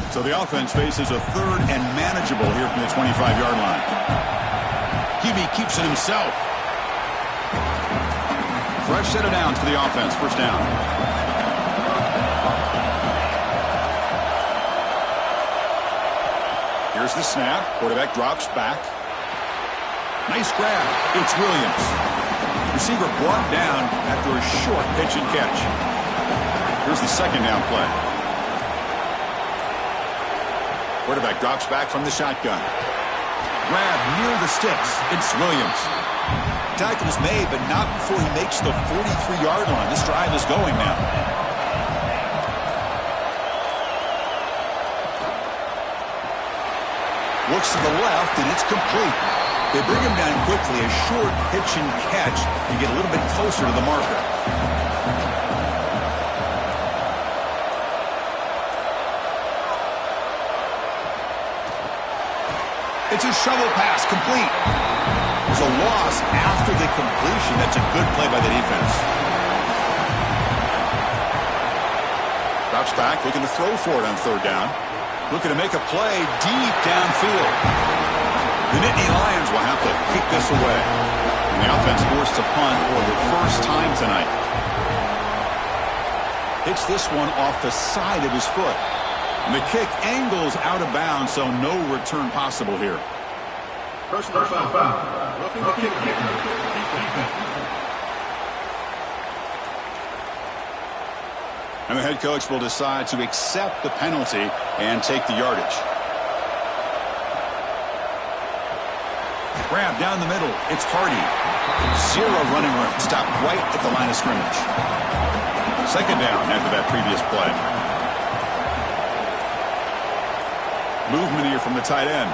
So the offense faces a third and manageable here from the 25-yard line. Hebe keeps it himself. Fresh set of downs for the offense. First down. Here's the snap. Quarterback drops back. Nice grab. It's Williams. Receiver brought down after a short pitch and catch. Here's the second down play. Quarterback drops back from the shotgun. Grab near the sticks. It's Williams. Tackle is made, but not before he makes the 43-yard line. This drive is going now. Looks to the left, and it's complete. They bring him down quickly. A short pitch and catch to get a little bit closer to the marker. It's a shovel pass, complete. There's a loss after the completion. That's a good play by the defense. Drops back, looking to throw for it on third down. Looking to make a play deep downfield. The Nittany Lions will have to kick this away. And the offense forced to punt for the first time tonight. Hits this one off the side of his foot. And the kick angles out of bounds, so no return possible here. Personal foul. Roughing the kicker. And the head coach will decide to accept the penalty and take the yardage. Grab down the middle. It's Hardy. Zero running room. Stopped right at the line of scrimmage. Second down after that previous play. Movement here from the tight end.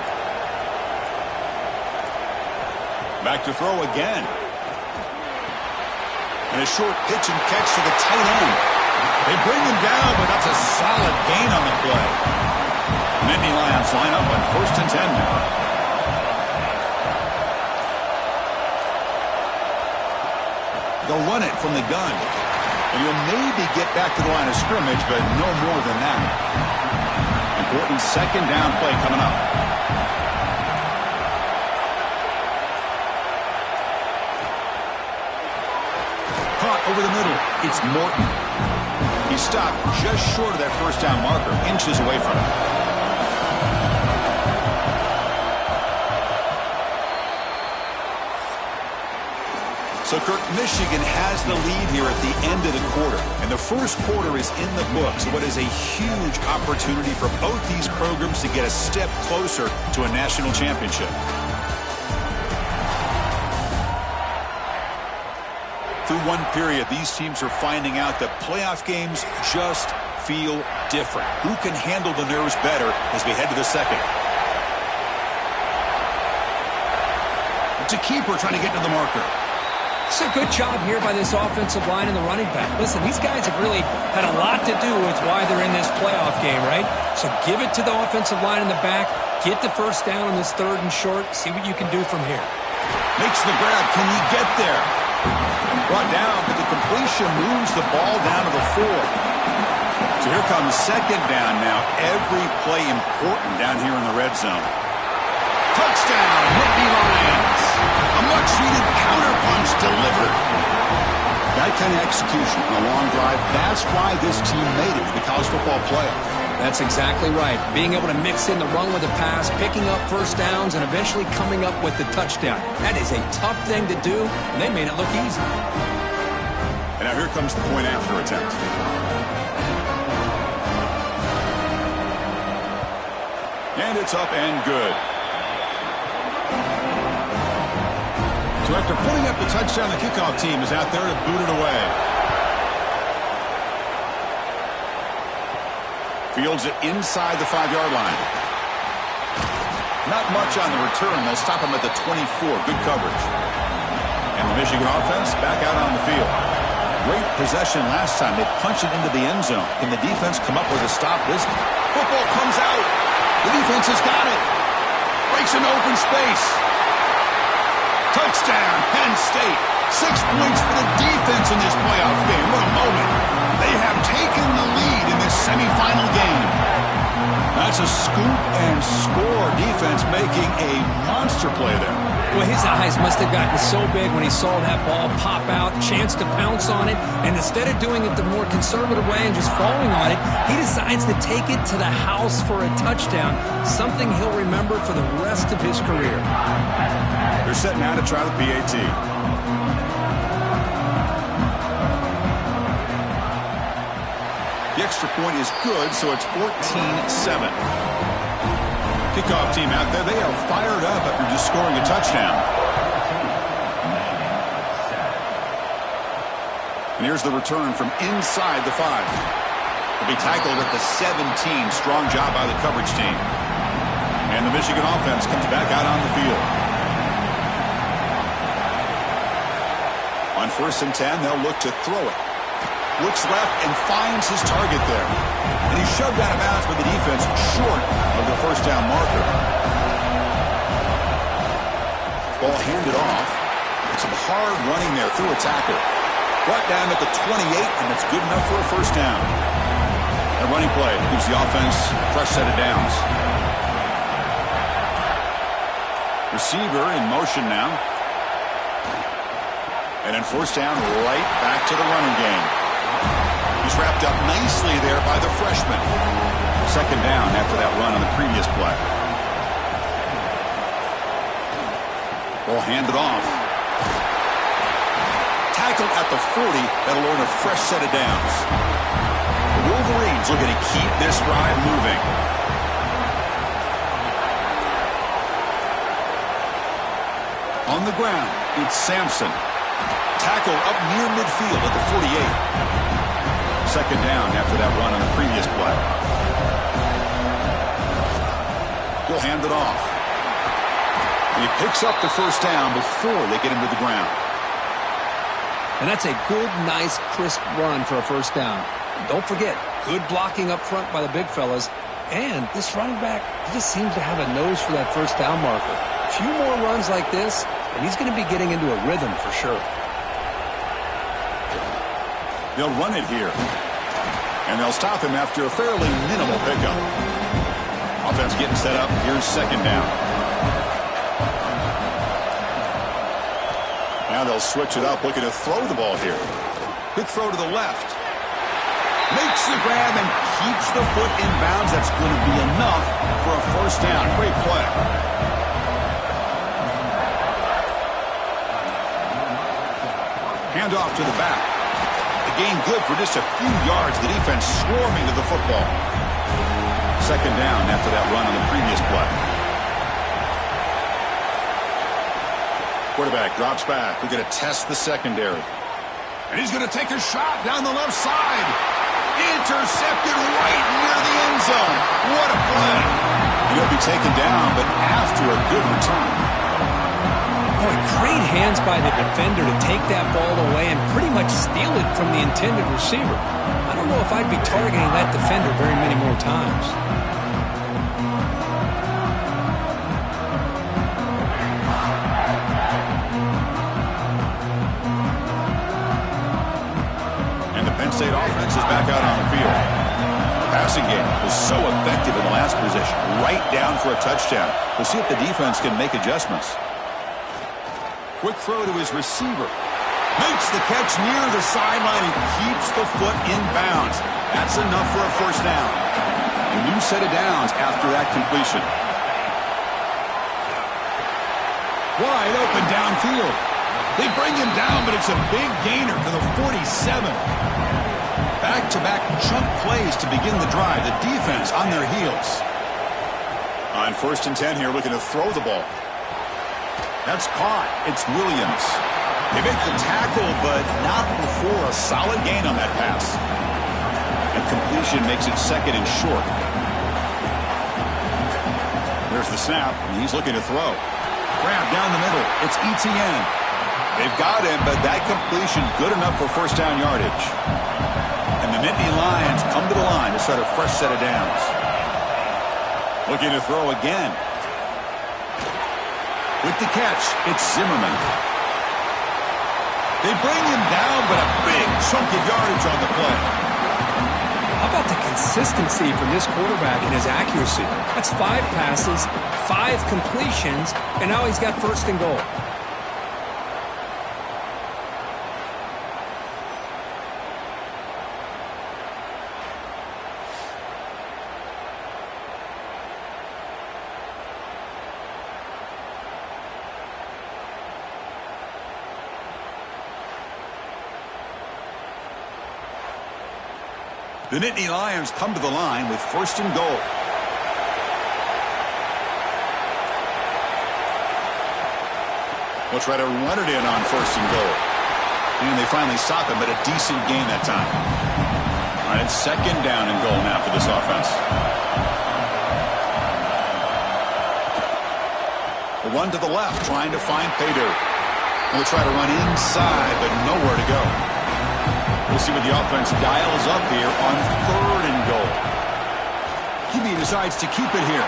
Back to throw again. And a short pitch and catch to the tight end. They bring him down, but that's a solid gain on the play. Nittany Lions line up on 1st and 10 now. They'll run it from the gun. And he'll maybe get back to the line of scrimmage, but no more than that. Important second down play coming up. Caught over the middle. It's Morton. He stopped just short of that first down marker, inches away from it. So, Kirk, Michigan has the lead here at the end of the quarter. And the first quarter is in the books. What is a huge opportunity for both these programs to get a step closer to a national championship. Through one period, these teams are finding out that playoff games just feel different. Who can handle the nerves better as we head to the second? It's a keeper trying to get to the marker. It's a good job here by this offensive line and the running back. Listen, these guys have really had a lot to do with why they're in this playoff game, right? So give it to the offensive line in the back. Get the first down on this third and short. See what you can do from here. Makes the grab. Can he get there? Brought down, but the completion moves the ball down to the 4. So here comes second down now. Every play important down here in the red zone. Touchdown, Nittany Lions. A much-needed counterpunch delivered. That kind of execution on a long drive, that's why this team made it to the college football playoff. That's exactly right. Being able to mix in the run with the pass, picking up first downs, and eventually coming up with the touchdown. That is a tough thing to do, and they made it look easy. And now here comes the point after attempt. And it's up and good. So after putting up the touchdown, the kickoff team is out there to boot it away. Fields it inside the 5-yard line. Not much on the return. They'll stop him at the 24. Good coverage. And the Michigan offense back out on the field. Great possession last time. They punch it into the end zone. Can the defense come up with a stop this time? Football comes out. The defense has got it. Breaks into open space. Touchdown, Penn State. 6 points for the defense in this playoff game. What a moment. They have taken the lead in this semifinal game. That's a scoop and score. Defense making a monster play there. Well, his eyes must have gotten so big when he saw that ball pop out, chance to pounce on it, and instead of doing it the more conservative way and just falling on it, he decides to take it to the house for a touchdown, something he'll remember for the rest of his career. They're set now to try the PAT. The extra point is good, so it's 14-7. Kickoff team out there, they are fired up after just scoring a touchdown. And here's the return from inside the 5. He'll be tackled at the 17. Strong job by the coverage team. And the Michigan offense comes back out on the field. On 1st and 10, they'll look to throw it. Looks left and finds his target there. And he's shoved out of bounds by the defense short of the first down marker. Ball handed off. Some hard running there through a tackle. Brought down at the 28, and that's good enough for a first down. That running play gives the offense a fresh set of downs. Receiver in motion now. And then first down, right back to the running game. He's wrapped up nicely there by the freshman. Second down after that run on the previous play. Ball handed off. Tackled at the 40. That'll earn a fresh set of downs. The Wolverines looking to keep this drive moving. On the ground, it's Sampson. Tackled up near midfield at the 48. Second down after that run on the previous play. He'll hand it off. He picks up the first down before they get him to the ground. And that's a good, nice, crisp run for a first down. Don't forget, good blocking up front by the big fellas. And this running back, he just seems to have a nose for that first down marker. A few more runs like this, and he's going to be getting into a rhythm for sure. They'll run it here. And they'll stop him after a fairly minimal pickup. Offense getting set up. Here's second down. Now they'll switch it up, looking to throw the ball here. Quick throw to the left. Makes the grab and keeps the foot in bounds. That's going to be enough for a first down. Great play. Hand off to the back. Gain good for just a few yards. The defense swarming to the football. Second down after that run on the previous play. Quarterback drops back. We're going to test the secondary. And he's going to take a shot down the left side. Intercepted right near the end zone. What a play. He'll be taken down, but after a good return. Boy, great hands by the defender to take that ball away and pretty much steal it from the intended receiver. I don't know if I'd be targeting that defender very many more times. And the Penn State offense is back out on the field. The passing game was so effective in the last possession. Right down for a touchdown. We'll see if the defense can make adjustments. Quick throw to his receiver. Makes the catch near the sideline and keeps the foot in bounds. That's enough for a first down. A new set of downs after that completion. Wide open downfield. They bring him down, but it's a big gainer to the 47. Back-to-back chunk plays to begin the drive. The defense on their heels. On 1st and 10 here, looking to throw the ball. That's caught. It's Williams. They make the tackle, but not before a solid gain on that pass. And completion makes it second and short. There's the snap, and he's looking to throw. Grab down the middle. It's Etienne. They've got him, but that completion good enough for first down yardage. And the Nittany Lions come to the line to start a fresh set of downs. Looking to throw again. With the catch, it's Zimmerman. They bring him down, but a big chunk of yardage on the play. I How about the consistency from this quarterback and his accuracy? That's 5 passes, 5 completions, and now he's got first and goal. The Nittany Lions come to the line with first and goal. We'll try to run it in on first and goal. And they finally stop him, but a decent gain that time. All right, it's second down and goal now for this offense. A run to the left, trying to find Paydirt. We'll try to run inside, but nowhere to go. We'll see what the offense dials up here on third and goal. QB decides to keep it here.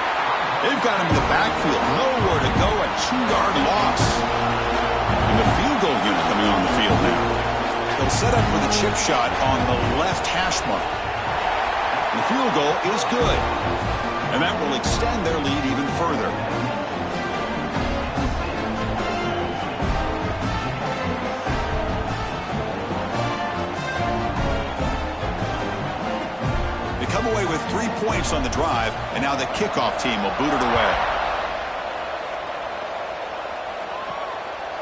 They've got him in the backfield. Nowhere to go. A 2-yard loss. And the field goal unit coming on the field now. They'll set up for the chip shot on the left hash mark. And the field goal is good. And that will extend their lead even further. Away with 3 points on the drive, and now the kickoff team will boot it away.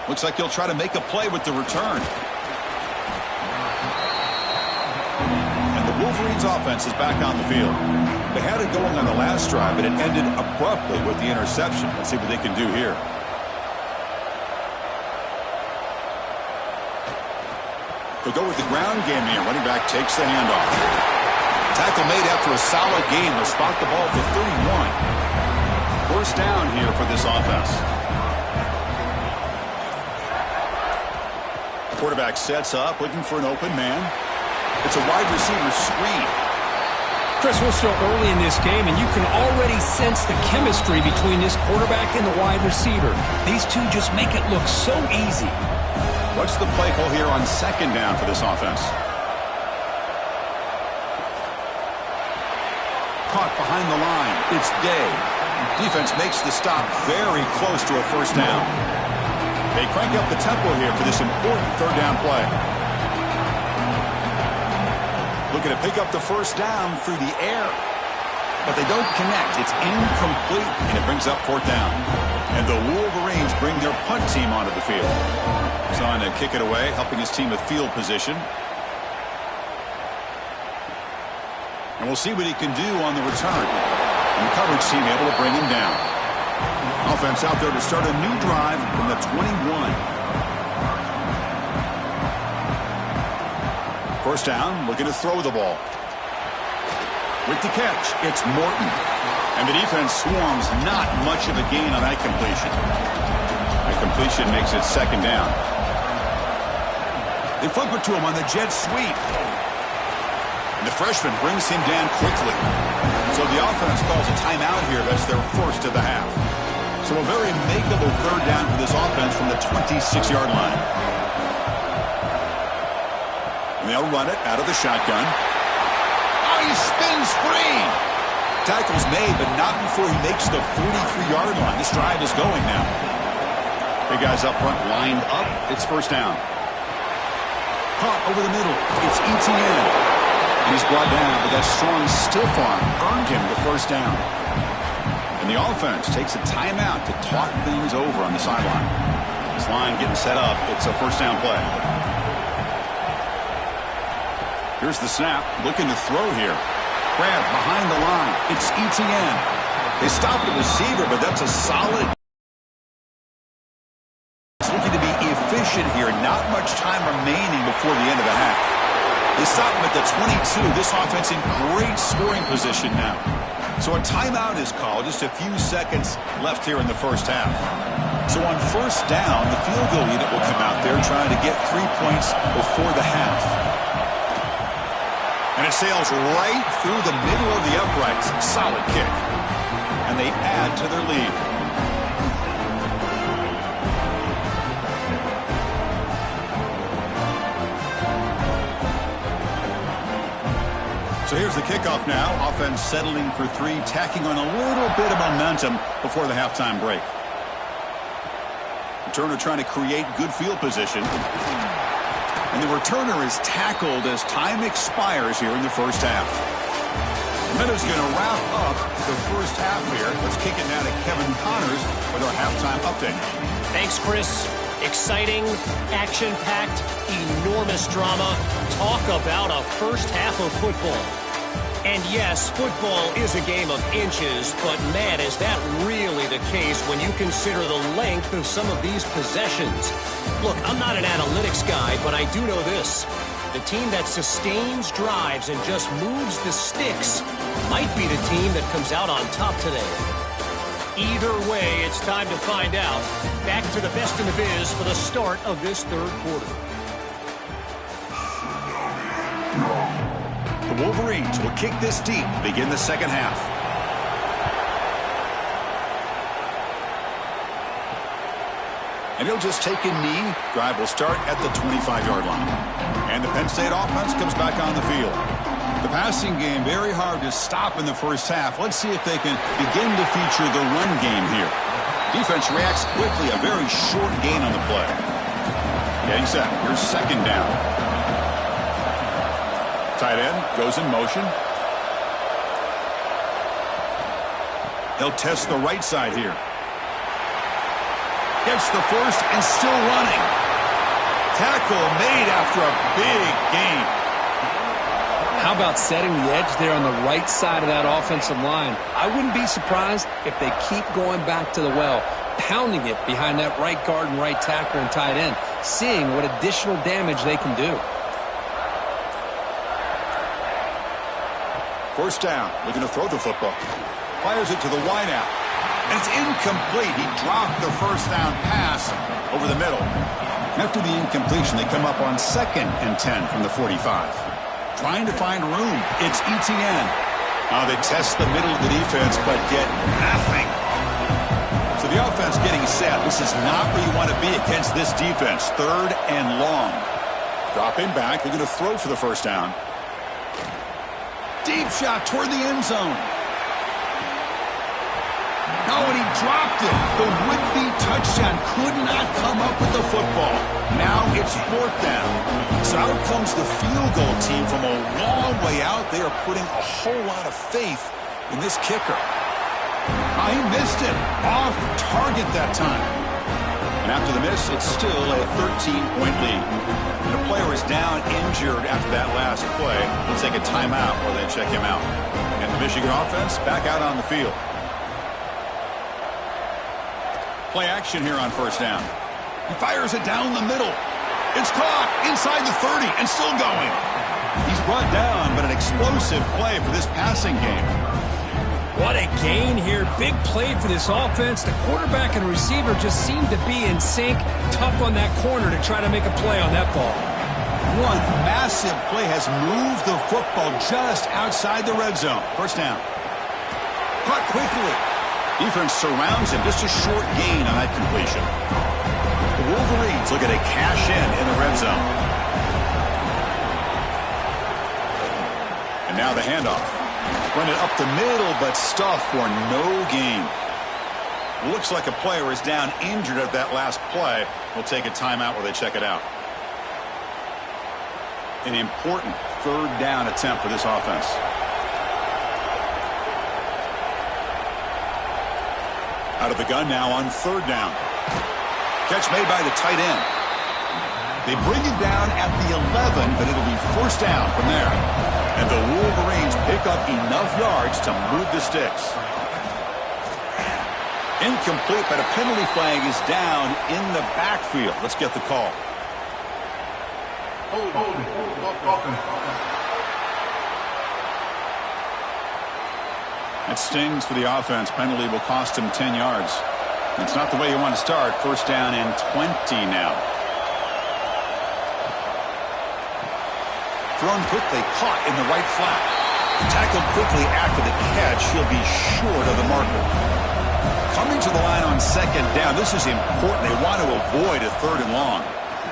Looks like he'll try to make a play with the return. And the Wolverines offense is back on the field. They had it going on the last drive, but it ended abruptly with the interception. Let's see what they can do here. They'll go with the ground game here. Running back takes the handoff. Tackle made after a solid game. They'll spot the ball for 31. First down here for this offense. Quarterback sets up, looking for an open man. It's a wide receiver screen. Chris, we're still early in this game, and you can already sense the chemistry between this quarterback and the wide receiver. These two just make it look so easy. What's the play call here on second down for this offense? Caught behind the line. It's Day. Defense makes the stop very close to a first down. They crank up the tempo here for this important third down play. Looking to pick up the first down through the air. But they don't connect. It's incomplete, and it brings up fourth down. And the Wolverines bring their punt team onto the field. He's on to kick it away, helping his team with field position. And we'll see what he can do on the return. And the coverage team able to bring him down. Offense out there to start a new drive from the 21. First down, looking to throw the ball. With the catch, it's Morton. And the defense swarms, not much of a gain on that completion. That completion makes it second down. They flip it to him on the jet sweep. The freshman brings him down quickly. So the offense calls a timeout here. That's their first of the half. So a very makeable third down for this offense from the 26-yard line. And they'll run it out of the shotgun. Oh, he spins free. Tackle's made, but not before he makes the 43-yard line. This drive is going now. Big guys up front lined up. It's first down. Caught over the middle. It's Etienne. And he's brought down, but that strong stiff arm earned him the first down. And the offense takes a timeout to talk things over on the sideline. This line getting set up. It's a first down play. Here's the snap. Looking to throw here. Grab behind the line. It's Etienne. They stop the receiver, but that's a solid. It's looking to be efficient here. Not much time remaining before the end of the half. They stop him at the 22. This offense in great scoring position now. So a timeout is called. Just a few seconds left here in the first half. So on first down, the field goal unit will come out there trying to get 3 points before the half. And it sails right through the middle of the uprights. Solid kick. And they add to their lead. So here's the kickoff now. Offense settling for 3, tacking on a little bit of momentum before the halftime break. Returner trying to create good field position. And the returner is tackled as time expires here in the first half. Minutes going to wrap up the first half here. Let's kick it now to Kevin Connors with our halftime update. Thanks, Chris. Exciting, action-packed, enormous drama. Talk about a first half of football. And yes, football is a game of inches, but man, is that really the case when you consider the length of some of these possessions. Look, I'm not an analytics guy, but I do know this. The team that sustains drives and just moves the sticks might be the team that comes out on top today. Either way, it's time to find out. Back to the best in the biz for the start of this third quarter. The Wolverines will kick this deep to begin the second half. And he'll just take a knee. Drive will start at the 25-yard line. And the Penn State offense comes back on the field. The passing game, very hard to stop in the first half. Let's see if they can begin to feature the run game here. Defense reacts quickly, a very short gain on the play. Getting set. Here's second down. Tight end goes in motion. He'll test the right side here. Gets the first and still running. Tackle made after a big gain. How about setting the edge there on the right side of that offensive line? I wouldn't be surprised if they keep going back to the well, pounding it behind that right guard and right tackle and tight end, seeing what additional damage they can do. First down, looking to throw the football. Fires it to the wideout. And it's incomplete. He dropped the first down pass over the middle. After the incompletion, they come up on 2nd and 10 from the 45. Trying to find room. It's ETN. They test the middle of the defense, but get nothing. So the offense getting set. This is not where you want to be against this defense. 3rd and long. Dropping back. They're going to throw for the first down. Deep shot toward the end zone. No, and he dropped it. The would-be touchdown could not come up with the football. Now it's 4th down. So out comes the field goal team from a long way out. They are putting a whole lot of faith in this kicker. He missed it. Off target that time. And after the miss, it's still a 13-point lead. And the player is down injured after that last play. Let's take a timeout while they check him out. And the Michigan offense back out on the field. Play action here on first down. He fires it down the middle. It's caught inside the 30 and still going. He's brought down, but an explosive play for this passing game. What a gain here. Big play for this offense. The quarterback and receiver just seem to be in sync. Tough on that corner to try to make a play on that ball. One massive play has moved the football just outside the red zone. First down. Caught quickly. Defense surrounds him. Just a short gain on that completion. The Wolverines looking to cash in the red zone. And now the handoff. Run it up the middle, but stuffed for no gain. Looks like a player is down injured at that last play. We'll take a timeout while they check it out. An important 3rd down attempt for this offense. Out of the gun now on 3rd down. Catch made by the tight end. They bring it down at the 11, but it'll be first down from there. And the Wolverines pick up enough yards to move the sticks. Incomplete, but a penalty flag is down in the backfield. Let's get the call. That stings for the offense. Penalty will cost him 10 yards. It's not the way you want to start. First down and 20 now. Thrown quickly, caught in the right flat. Tackled quickly after the catch. He'll be short of the marker. Coming to the line on 2nd down. This is important. They want to avoid a 3rd and long.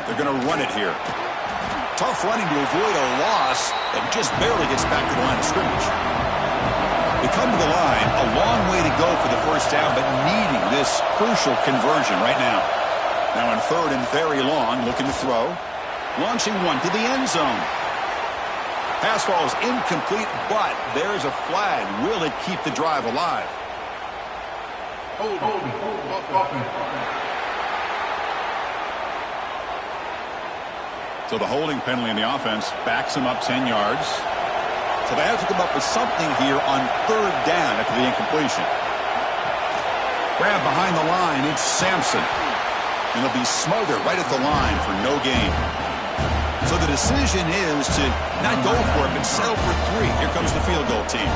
They're going to run it here. Tough running to avoid a loss and just barely gets back to the line of scrimmage. They come to the line, a long way to go for the first down, but needing this crucial conversion right now. Now on 3rd and very long, looking to throw. Launching one to the end zone. Pass falls incomplete, but there's a flag. Will it keep the drive alive? Hold. So the holding penalty in the offense backs him up 10 yards. So they have to come up with something here on 3rd down after the incompletion. Grab behind the line, it's Sampson. And he'll be smothered right at the line for no gain. So the decision is to not go for it, but settle for 3. Here comes the field goal team.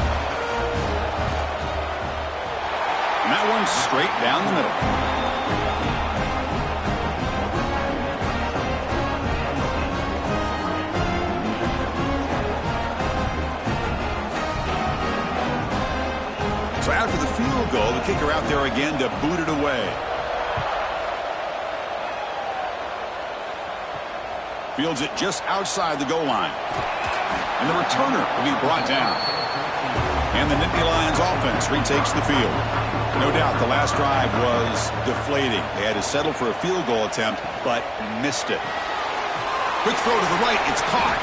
And that one's straight down the middle. So after the field goal, the kicker out there again to boot it away. Fields it just outside the goal line. And the returner will be brought down. And the Nittany Lions offense retakes the field. No doubt the last drive was deflating. They had to settle for a field goal attempt, but missed it. Quick throw to the right. It's caught.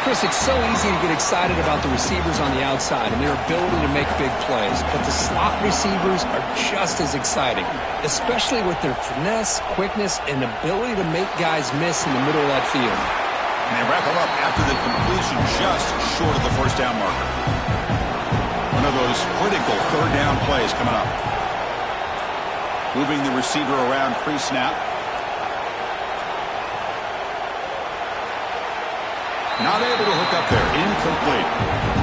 Chris, it's so easy to get excited about the receivers on the outside and their ability to make big plays, but the slot receivers are just as exciting, especially with their finesse, quickness, and ability to make guys miss in the middle of that field. And they wrap them up after the completion just short of the first down marker. One of those critical 3rd down plays coming up. Moving the receiver around pre-snap. Not able to hook up there. Incomplete.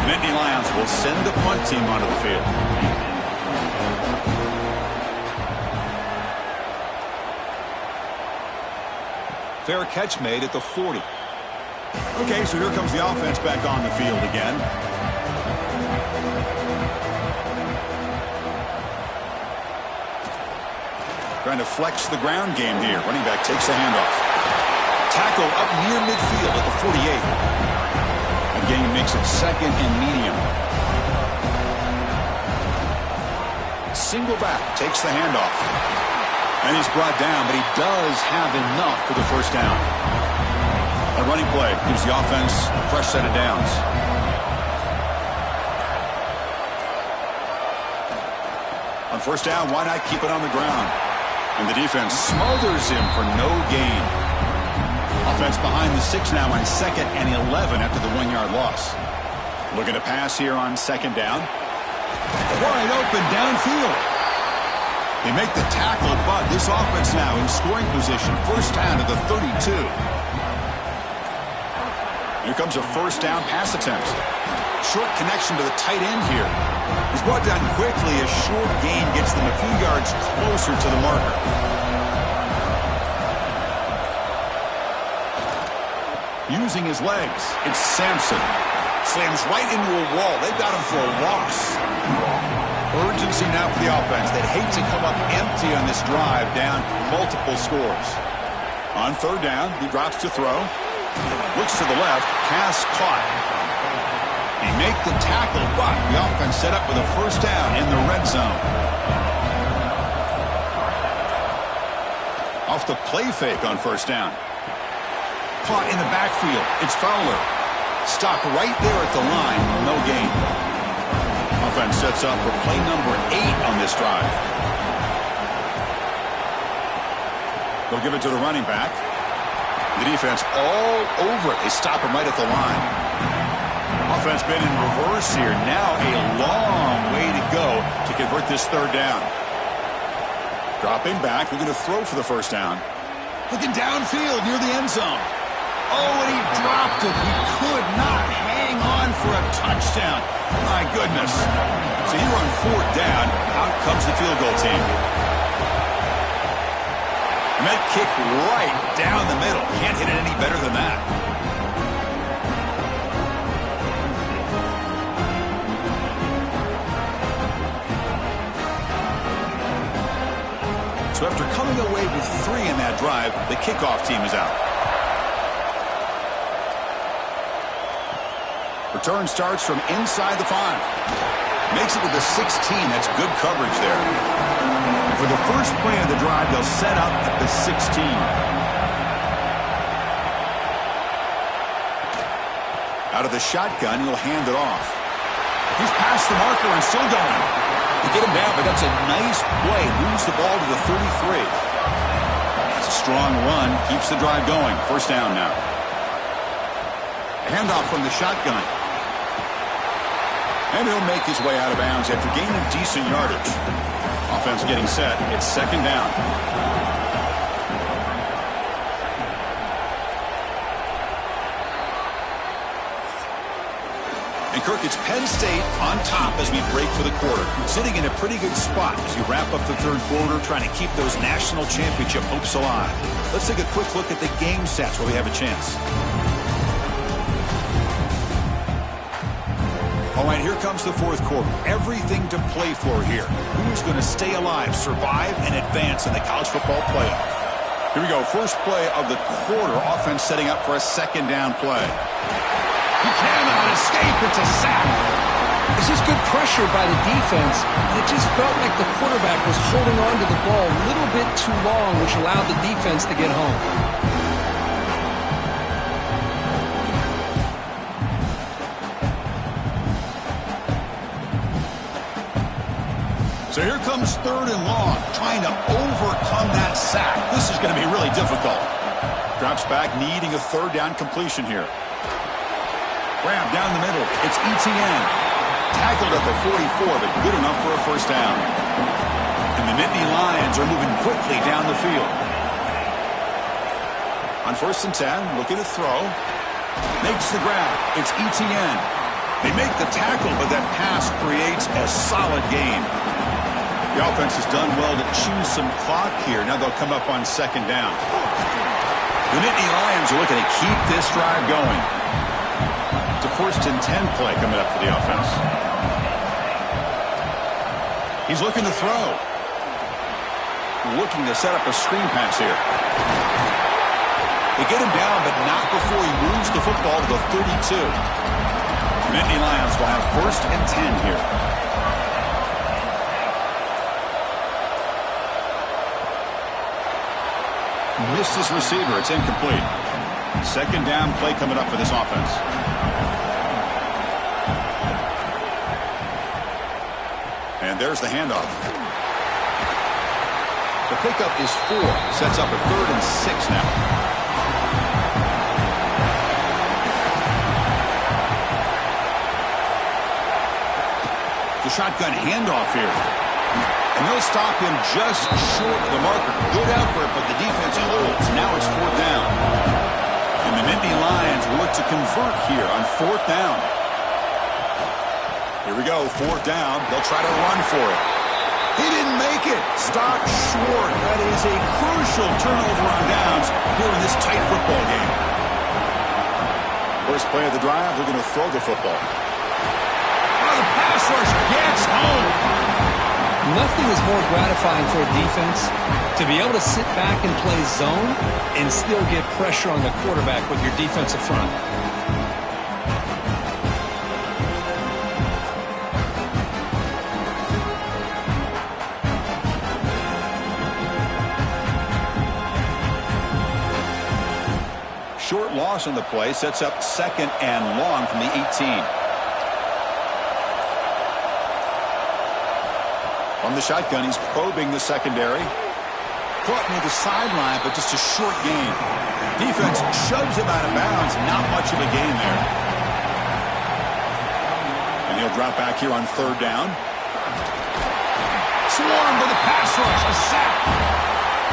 The Nittany Lions will send the punt team onto the field. Fair catch made at the 40. Okay, so here comes the offense back on the field again. Trying to flex the ground game here. Running back takes the handoff. Tackle up near midfield at the 48. And game makes it 2nd and medium. Single back takes the handoff. And he's brought down, but he does have enough for the first down. A running play gives the offense a fresh set of downs. On first down, why not keep it on the ground? And the defense smothers him for no gain. Offense behind the 6 now on 2nd and 11 after the 1-yard loss. Looking to pass here on 2nd down. Wide open downfield. They make the tackle, but this offense now in scoring position. First down to the 32. Here comes a first down pass attempt. Short connection to the tight end here. He's brought down quickly. A short gain gets them a few yards closer to the marker. Using his legs, it's Sampson. Slams right into a wall. They've got him for a loss. Urgency now for the offense. They'd hate to come up empty on this drive, down multiple scores. On 3rd down, he drops to throw. Looks to the left. Pass caught. He make the tackle, but the offense set up with a first down in the red zone. Off the play fake on first down. Caught in the backfield. It's Fowler. Stopped right there at the line. No gain. Offense sets up for play number 8 on this drive. They'll give it to the running back. The defense all over it. They stop him right at the line. Offense been in reverse here. Now a long way to go to convert this 3rd down. Dropping back. We're going to throw for the first down. Looking downfield near the end zone. Oh, and he dropped it. He could not hang on for a touchdown. My goodness. So here on 4th down, out comes the field goal team. And that kick right down the middle. Can't hit it any better than that. So after coming away with 3 in that drive, the kickoff team is out. Return starts from inside the 5. Makes it to the 16. That's good coverage there. And for the first play of the drive, they'll set up at the 16. Out of the shotgun, he'll hand it off. He's past the marker and still going. To get him down, but that's a nice play. Moves the ball to the 33. That's a strong run. Keeps the drive going. First down now. Handoff from the shotgun. And he'll make his way out of bounds after gaining decent yardage. Offense getting set. It's second down. And Kirk, it's Penn State on top as we break for the quarter. Sitting in a pretty good spot as you wrap up the third quarter, trying to keep those national championship hopes alive. Let's take a quick look at the game stats while we have a chance. All right, here comes the fourth quarter. Everything to play for here. Who's going to stay alive, survive, and advance in the college football playoff? Here we go. First play of the quarter. Offense setting up for a second down play. He cannot escape. It's a sack. This is good pressure by the defense. It just felt like the quarterback was holding on to the ball a little bit too long, which allowed the defense to get home. So here comes third and long, trying to overcome that sack. This is going to be really difficult. Drops back, needing a third down completion here. Grab down the middle. It's Etienne. Tackled at the 44, but good enough for a first down. And the Nittany Lions are moving quickly down the field. On first and 10, looking to throw. Makes the grab. It's Etienne. They make the tackle, but that pass creates a solid gain. The offense has done well to choose some clock here. Now they'll come up on second down. The Nittany Lions are looking to keep this drive going. It's a first and 10 play coming up for the offense. He's looking to throw. Looking to set up a screen pass here. They get him down, but not before he moves the football to the 32. The Nittany Lions will have first and 10 here. Missed his receiver. It's incomplete. Second down play coming up for this offense. And there's the handoff. The pickup is 4. Sets up a third and 6 now. The shotgun handoff here. And they'll stop him just short of the marker. Good effort, but the defense holds. Now it's fourth down. And the Nittany Lions will look to convert here on fourth down. Here we go, fourth down. They'll try to run for it. He didn't make it. Stopped short. That is a crucial turnover on downs here in this tight football game. First play of the drive, they're going to throw the football. Oh, the pass rush gets home. Nothing is more gratifying for a defense to be able to sit back and play zone and still get pressure on the quarterback with your defensive front. Short loss on the play sets up second and long from the 18. On the shotgun, he's probing the secondary. Caught near the sideline, but just a short gain. Defense shoves him out of bounds. Not much of a gain there. And he'll drop back here on third down. Swarmed by the pass rush. A sack.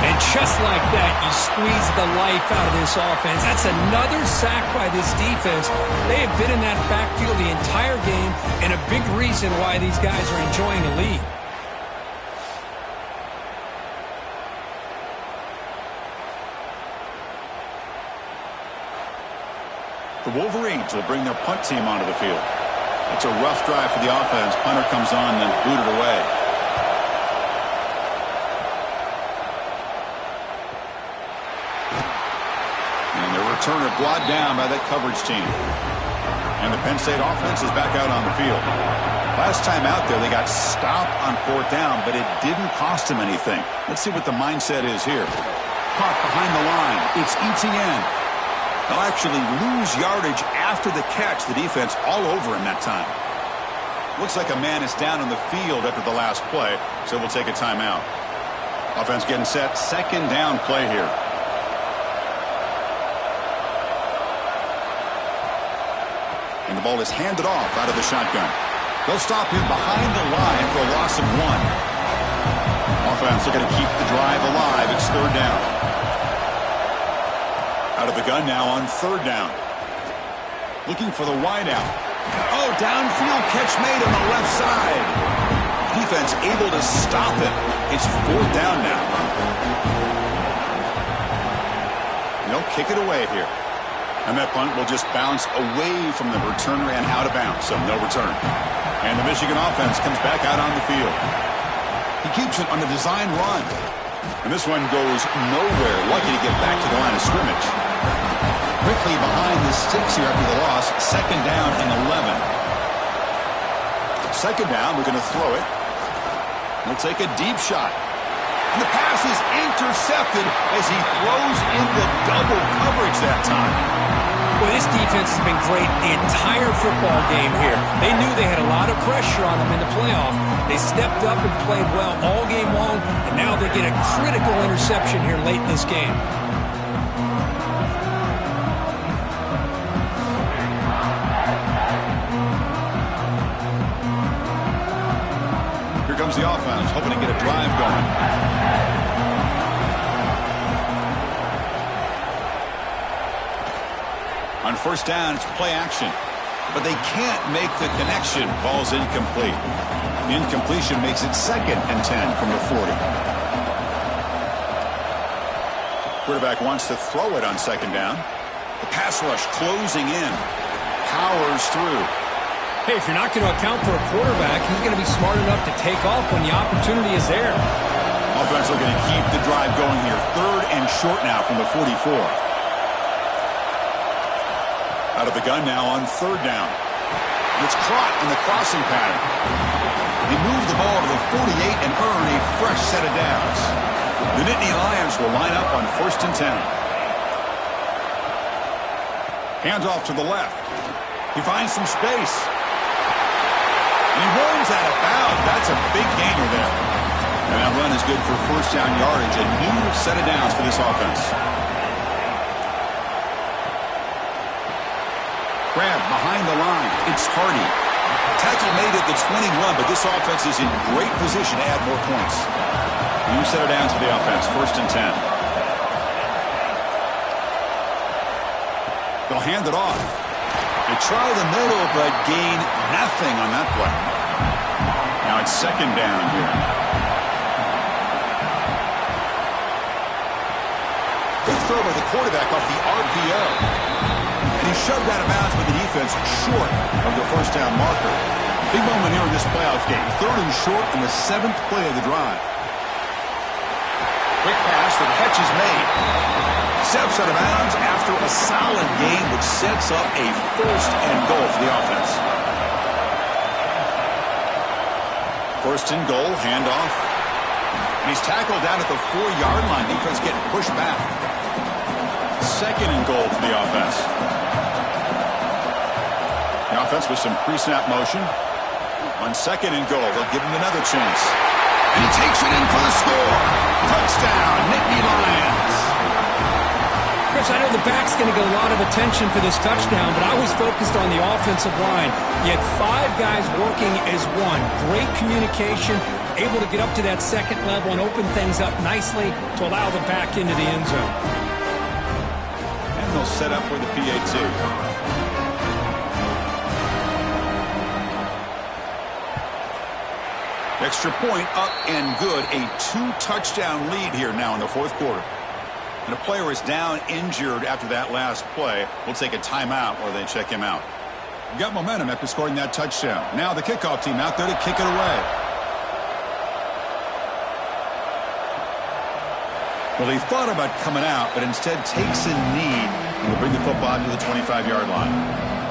And just like that, you squeeze the life out of this offense. That's another sack by this defense. They have been in that backfield the entire game, and a big reason why these guys are enjoying a lead. The Wolverines will bring their punt team onto the field. It's a rough drive for the offense. Punter comes on and booted away. And the returner brought down by that coverage team. And the Penn State offense is back out on the field. Last time out there, they got stopped on 4th down, but it didn't cost them anything. Let's see what the mindset is here. Caught behind the line. It's Etienne. They'll actually lose yardage after the catch. The defense all over him that time. Looks like a man is down on the field after the last play, so we'll take a timeout. Offense getting set. 2nd down play here. And the ball is handed off out of the shotgun. They'll stop him behind the line for a loss of 1. Offense looking to keep the drive alive. It's 3rd down. Out of the gun now on 3rd down. Looking for the wideout. Oh, downfield catch made on the left side. Defense able to stop it. It's 4th down now. They'll kick it away here. And that punt will just bounce away from the returner and out of bounds, so no return. And the Michigan offense comes back out on the field. He keeps it on the design run. And this one goes nowhere. Lucky to get back to the line of scrimmage. Quickly behind the sticks here after the loss. 2nd down and 11. 2nd down, we're going to throw it. He'll take a deep shot. And the pass is intercepted as he throws in the double coverage that time. Well, this defense has been great the entire football game here. They knew they had a lot of pressure on them in the playoff. They stepped up and played well all game long, and now they get a critical interception here late in this game. Here comes the offense, hoping to get a drive going. On 1st down, it's play action. But they can't make the connection. Ball's incomplete. Incompletion makes it 2nd and 10 from the 40. Quarterback wants to throw it on 2nd down. The pass rush closing in. Powers through. Hey, if you're not going to account for a quarterback, he's going to be smart enough to take off when the opportunity is there. Offense looking to keep the drive going here. 3rd and short now from the 44. Out of the gun now on 3rd down. It's caught in the crossing pattern. They move the ball to the 48 and earn a fresh set of downs. The Nittany Lions will line up on 1st and 10. Hands off to the left. He finds some space. And he runs out of bounds. That's a big gainer there. And that run is good for 1st down yardage. A new set of downs for this offense. Grab behind the line. It's Hardy. Tackle made at the 21, but this offense is in great position to add more points. New set of downs for the offense. 1st and 10. They'll hand it off. They try the middle, but gain nothing on that play. Now it's 2nd down here. Big throw by the quarterback off the RPO. And he shoved out of bounds with the defense short of the 1st down marker. Big moment here in this playoff game. 3rd and short in the 7th play of the drive. Quick pass, the catch is made. Steps out of bounds after a solid game, which sets up a 1st and goal for the offense. 1st and goal, handoff. And he's tackled down at the 4-yard line. Defense getting pushed back. 2nd and goal for the offense. The offense with some pre-snap motion. On 2nd and goal, they'll give him another chance. And he takes it in for the score. Touchdown, Nittany Lions. Chris, I know the back's going to get a lot of attention for this touchdown, but I was focused on the offensive line. You had 5 guys working as one. Great communication, able to get up to that 2nd level and open things up nicely to allow the back into the end zone. And they'll set up with the PAT. Extra point up and good. A 2-touchdown lead here now in the 4th quarter. And a player is down injured after that last play. We'll take a timeout while they check him out. We got momentum after scoring that touchdown. Now the kickoff team out there to kick it away. Well, he thought about coming out, but instead takes a knee and will bring the football to the 25-yard line.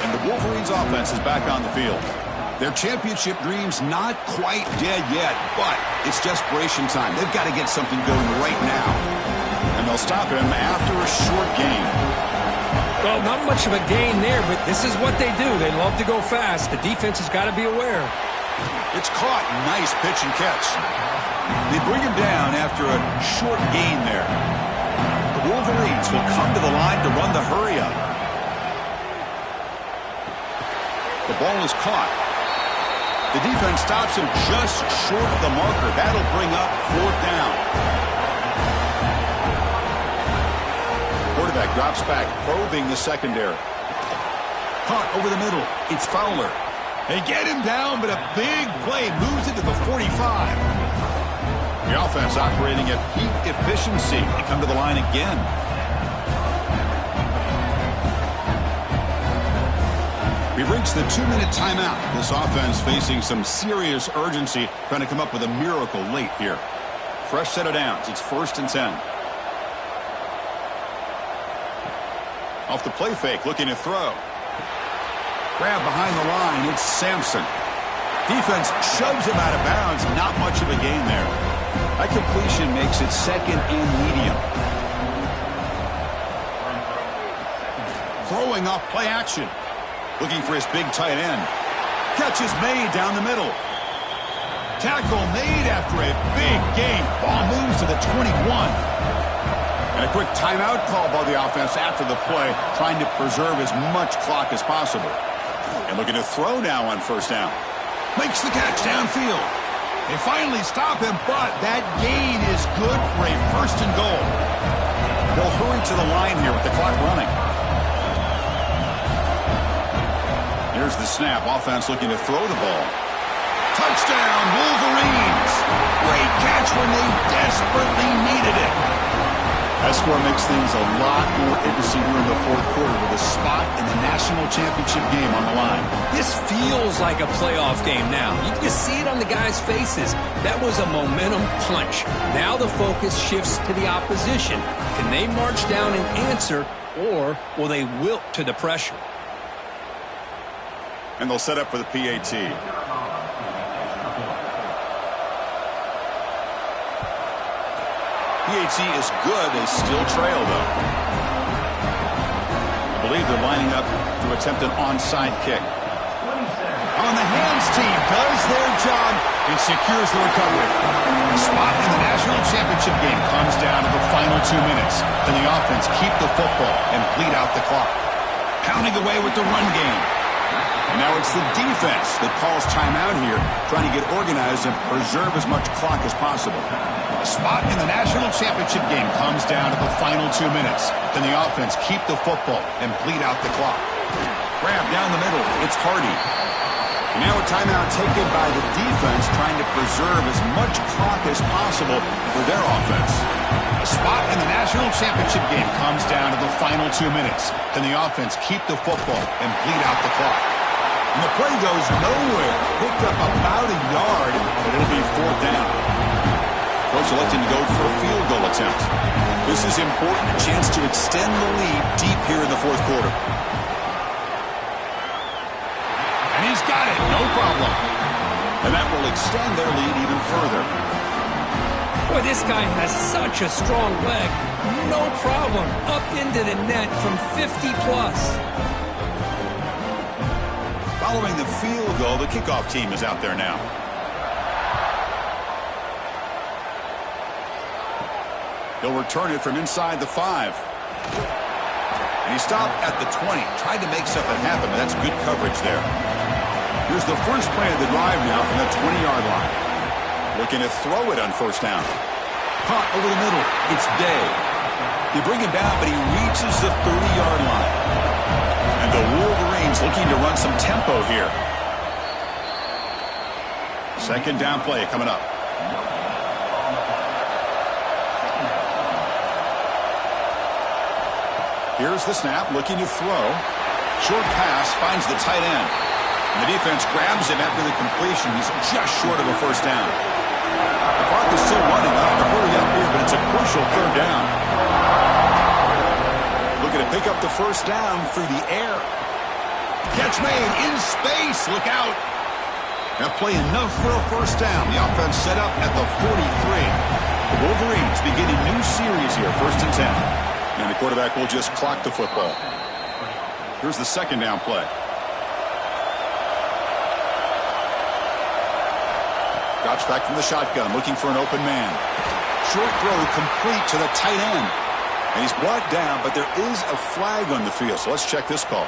And the Wolverines offense is back on the field. Their championship dream's not quite dead yet, but it's desperation time. They've got to get something going right now. And they'll stop him after a short gain. Well, not much of a gain there, but this is what they do. They love to go fast. The defense has got to be aware. It's caught. Nice pitch and catch. They bring him down after a short gain there. The Wolverines will come to the line to run the hurry up. The ball is caught. The defense stops him just short of the marker. That'll bring up 4th down. Quarterback drops back, probing the secondary. Caught over the middle. It's Fowler. They get him down, but a big play moves it to the 45. The offense operating at peak efficiency. They come to the line again. We've reached the 2-minute timeout. This offense facing some serious urgency, trying to come up with a miracle late here. Fresh set of downs. It's 1st and 10. Off the play fake, looking to throw. Grab behind the line. It's Sampson. Defense shoves him out of bounds. Not much of a gain there. That completion makes it 2nd and medium. Throwing off play action. Looking for his big tight end. Catch is made down the middle. Tackle made after a big gain. Ball moves to the 21. And a quick timeout call by the offense after the play, trying to preserve as much clock as possible. And looking to throw now on 1st down. Makes the catch downfield. They finally stop him, but that gain is good for a 1st and goal. They'll hurry to the line here with the clock running. Here's the snap. Offense looking to throw the ball. Touchdown, Wolverines. Great catch when they desperately needed it. That score makes things a lot more interesting here in the 4th quarter with a spot in the national championship game on the line. This feels like a playoff game now. You can see it on the guys' faces. That was a momentum punch. Now the focus shifts to the opposition. Can they march down and answer, or will they wilt to the pressure? And they'll set up for the PAT. PAT is good. They still trail, though. I believe they're lining up to attempt an onside kick. On the hands team does their job and secures the recovery. The spot in the national championship game comes down to the final 2 minutes. Can the offense keep the football and bleed out the clock? Pounding away with the run game. And now it's the defense that calls timeout here, trying to get organized and preserve as much clock as possible. A spot in the national championship game comes down to the final 2 minutes. Can the offense keep the football and bleed out the clock? Grab down the middle. It's Hardy. And now a timeout taken by the defense, trying to preserve as much clock as possible for their offense. A spot in the national championship game comes down to the final 2 minutes. Can the offense keep the football and bleed out the clock? And the play goes nowhere. Picked up about a yard, but it'll be 4th down. Coach electing to go for a field goal attempt. This is important. A chance to extend the lead deep here in the 4th quarter. And he's got it. No problem. And that will extend their lead even further. Boy, this guy has such a strong leg. No problem. Up into the net from 50 plus. Following the field goal, the kickoff team is out there now. He'll return it from inside the 5. And he stopped at the 20. Tried to make something happen, but that's good coverage there. Here's the first play of the drive now from the 20-yard line. Looking to throw it on 1st down. Caught over the middle. It's Day. They bring him down, but he reaches the 30-yard line. And the Wolverines looking to run some tempo here. 2nd down play coming up. Here's the snap, looking to throw. Short pass, finds the tight end. And the defense grabs him after the completion. He's just short of a 1st down. The clock is still running. They'll have to hurry up here, but it's a crucial 3rd down. Looking to pick up the 1st down through the air. Catch made in space. Look out. That play enough for a first down. The offense set up at the 43. The Wolverines begin a new series here, 1st and 10. And the quarterback will just clock the football. Here's the second down play. Drops back from the shotgun, looking for an open man. Short throw complete to the tight end. And he's brought down, but there is a flag on the field. So let's check this call.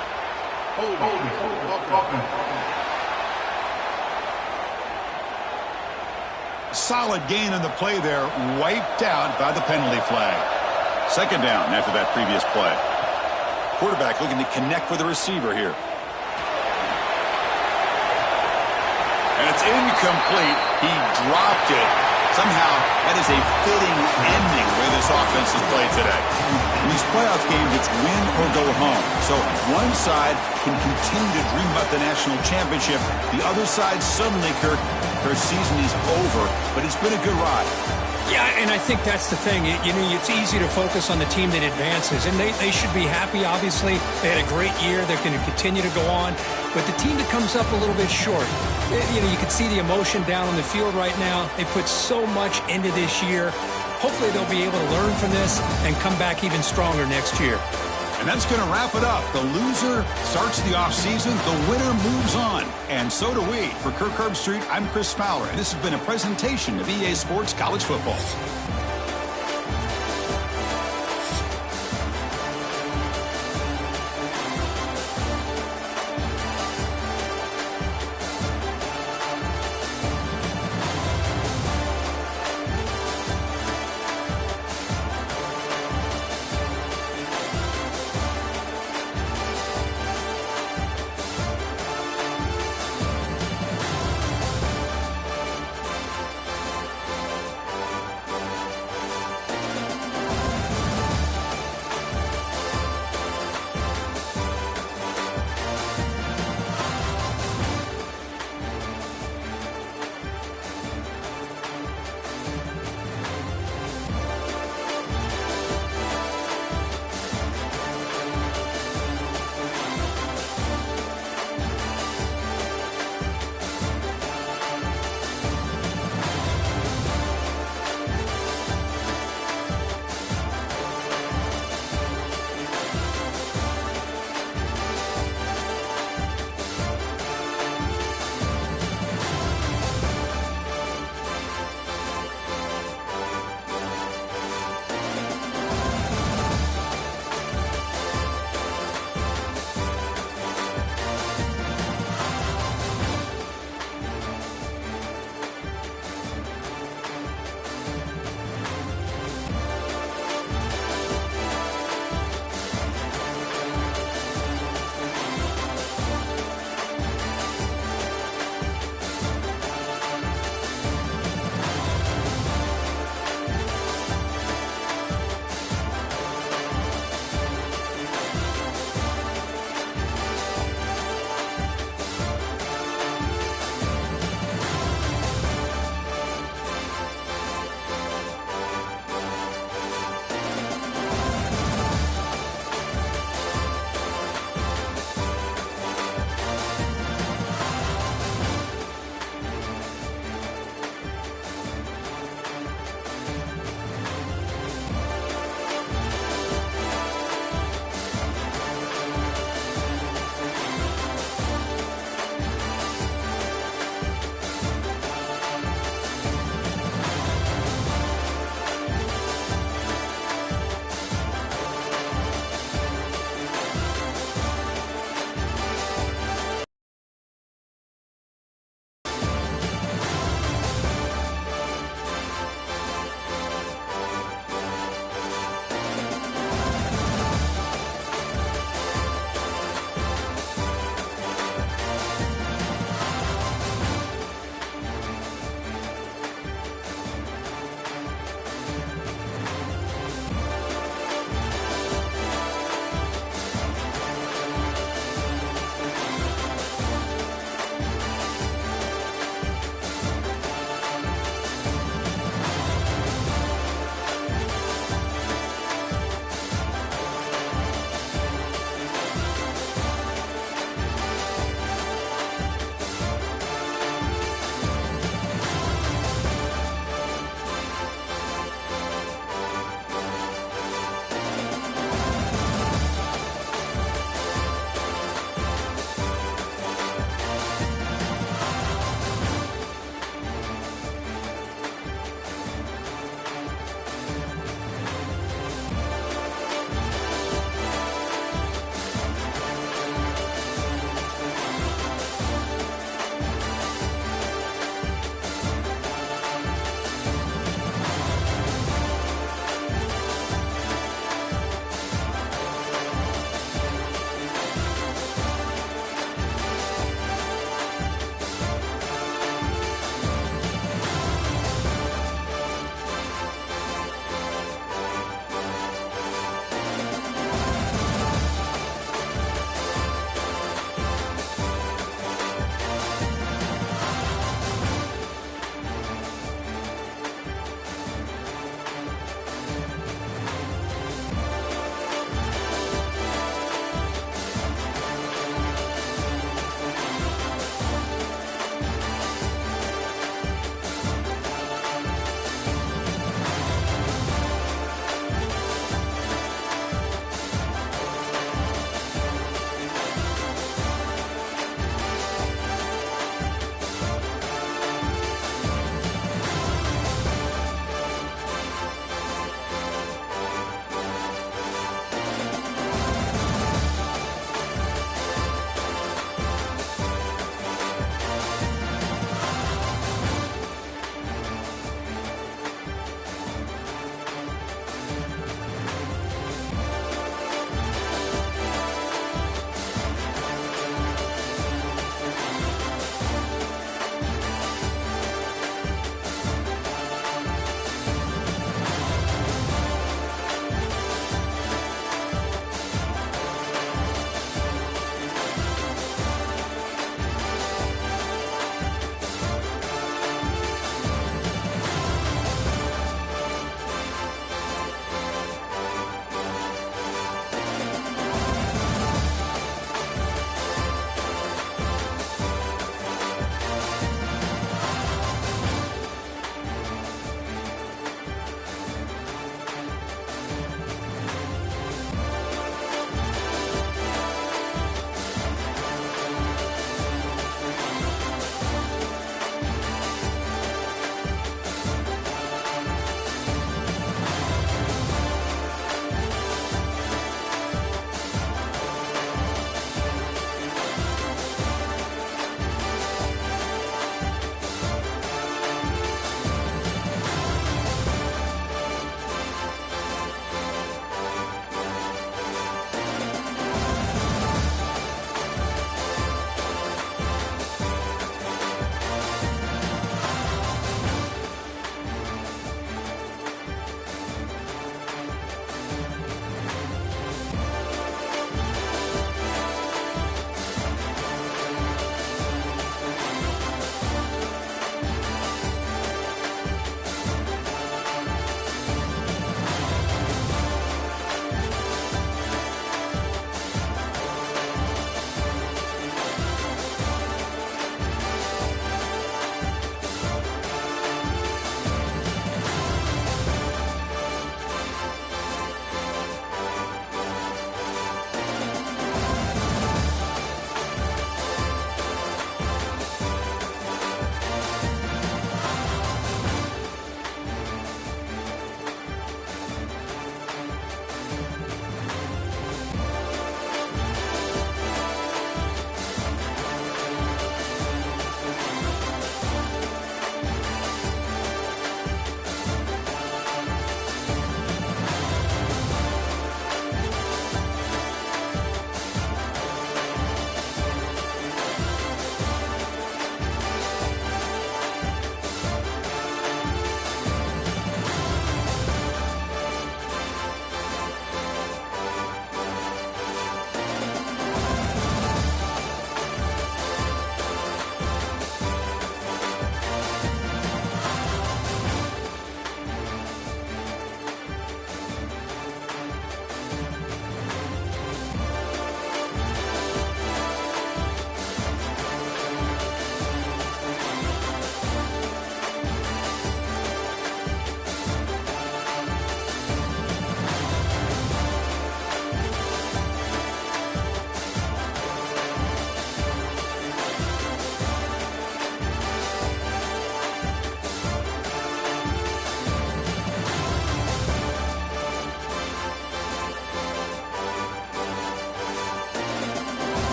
Solid gain on the play there, wiped out by the penalty flag. Second down after that previous play. Quarterback looking to connect with the receiver here. And it's incomplete. He dropped it. Somehow, that is a fitting ending the way this offense has played today. In these playoff games, it's win or go home. So one side can continue to dream about the national championship. The other side suddenly, Kirk, their season is over. But it's been a good ride. Yeah, and I think that's the thing. It's easy to focus on the team that advances, and they should be happy, obviously. They had a great year. They're going to continue to go on. But the team that comes up a little bit short, you can see the emotion down on the field right now. They put so much into this year. Hopefully they'll be able to learn from this and come back even stronger next year. And that's going to wrap it up. The loser starts the offseason. The winner moves on. And so do we. For Kirk Herbstreit, I'm Chris Fowler. And this has been a presentation of EA Sports College Football.